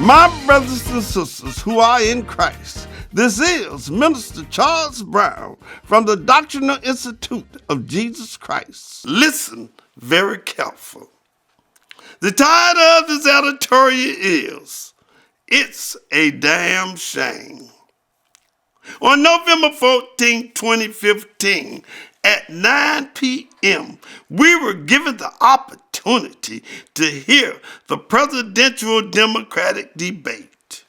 My brothers and sisters who are in Christ, this is Minister Charles Brown from the Doctrinal Institute of Jesus Christ. Listen very careful. The title of this editorial is, It's a Damn Shame. On November 14, 2015, at 9 p.m., we were given the opportunity to hear the presidential Democratic debate.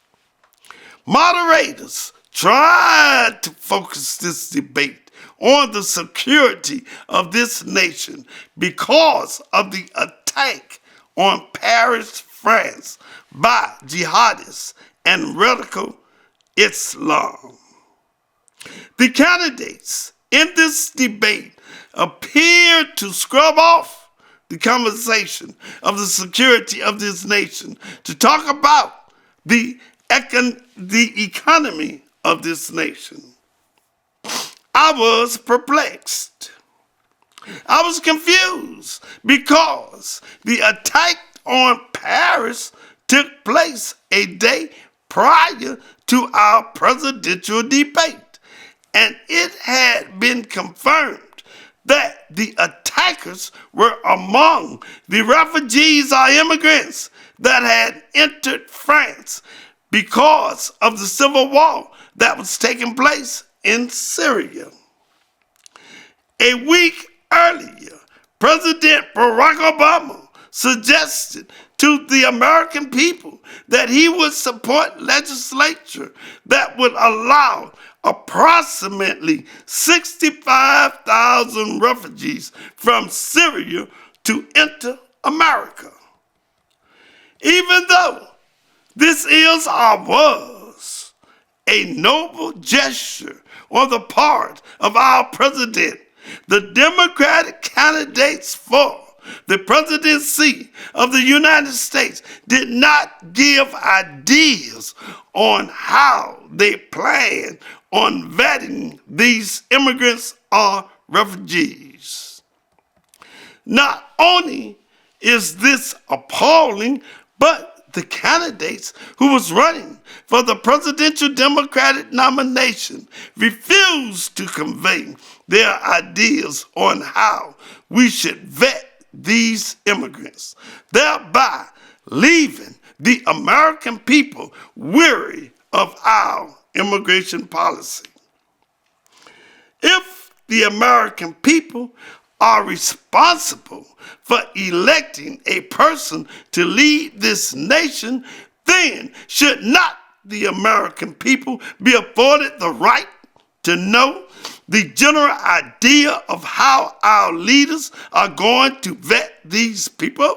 Moderators tried to focus this debate on the security of this nation because of the attack on Paris, France by jihadists and radical Islam. The candidates in this debate appeared to scrub off the conversation of the security of this nation to talk about the economy of this nation. I was perplexed. I was confused because the attack on Paris took place a day prior to our presidential debate, and it had been confirmed that the attackers were among the refugees or immigrants that had entered France because of the civil war that was taking place in Syria. A week earlier, President Barack Obama suggested to the American people that he would support legislation that would allow approximately 65,000 refugees from Syria to enter America. Even though this is or was a noble gesture on the part of our president, the Democratic candidates for the presidency of the United States did not give ideas on how they plan on vetting these immigrants or refugees. Not only is this appalling, but the candidates who was running for the presidential Democratic nomination refused to convey their ideas on how we should vet these immigrants, thereby leaving the American people weary of our immigration policy. If the American people are responsible for electing a person to lead this nation, then should not the American people be afforded the right to know the general idea of how our leaders are going to vet these people?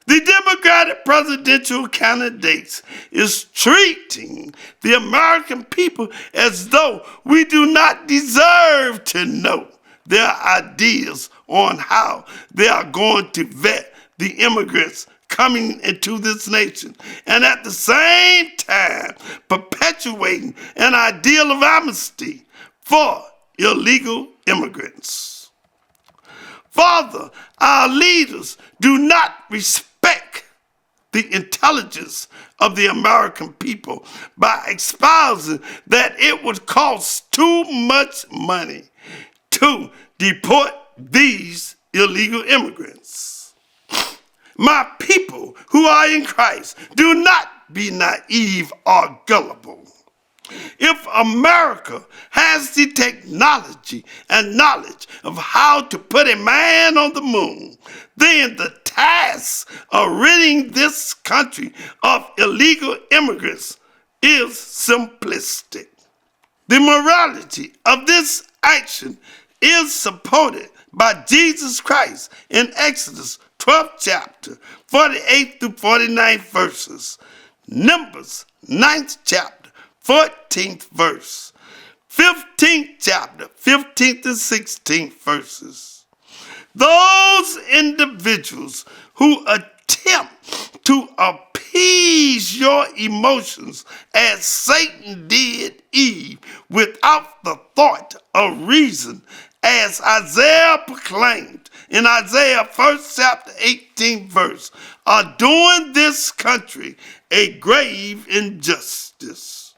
The Democratic presidential candidates is treating the American people as though we do not deserve to know their ideas on how they are going to vet the immigrants coming into this nation, and at the same time perpetuating an ideal of amnesty for illegal immigrants. Further, our leaders do not respect the intelligence of the American people by espousing that it would cost too much money to deport these illegal immigrants. My people who are in Christ, do not be naive or gullible. If America has the technology and knowledge of how to put a man on the moon, then the task of ridding this country of illegal immigrants is simplistic. The morality of this action is supported by Jesus Christ in Exodus 12th chapter, 48th through 49th verses, Numbers 9th chapter, 14th verse, 15th chapter, 15th and 16th verses. Those individuals who attempt to appease your emotions as Satan did Eve without the thought of reason as Isaiah proclaimed in Isaiah 1st chapter 18th verse, are doing this country a grave injustice.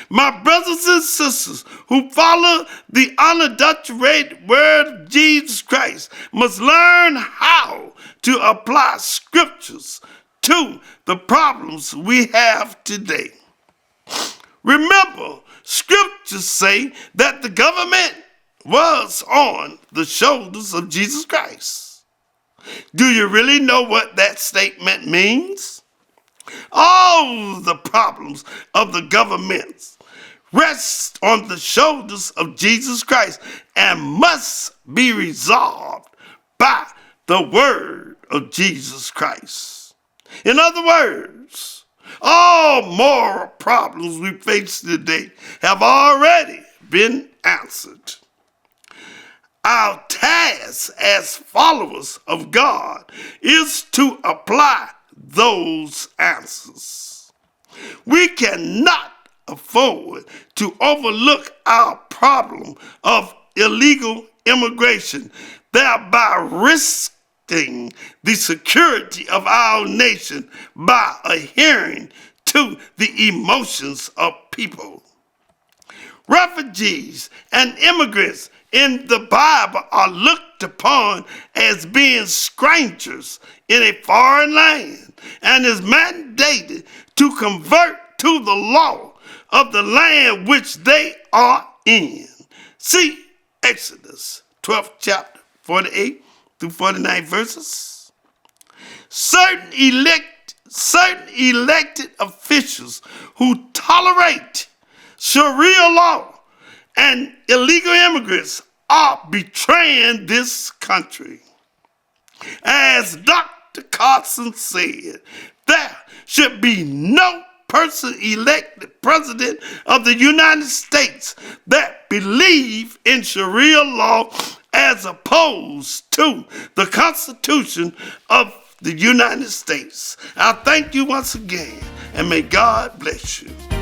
My brothers and sisters who follow the unadulterated word of Jesus Christ must learn how to apply scriptures to the problems we have today. Remember, scriptures say that the government was on the shoulders of Jesus Christ. Do you really know what that statement means? All the problems of the governments rest on the shoulders of Jesus Christ and must be resolved by the word of Jesus Christ. In other words, all moral problems we face today have already been answered. Our task as followers of God is to apply those answers. We cannot afford to overlook our problem of illegal immigration, thereby risking the security of our nation by adhering to the emotions of people. Refugees and immigrants in the Bible are looked upon as being strangers in a foreign land and is mandated to convert to the law of the land which they are in. See Exodus 12th chapter 48 through 49 verses. Certain elected officials who tolerate Sharia law and illegal immigrants are betraying this country. As Dr. Carson said, there should be no person elected president of the United States that believe in Sharia law as opposed to the Constitution of the United States. I thank you once again, and may God bless you.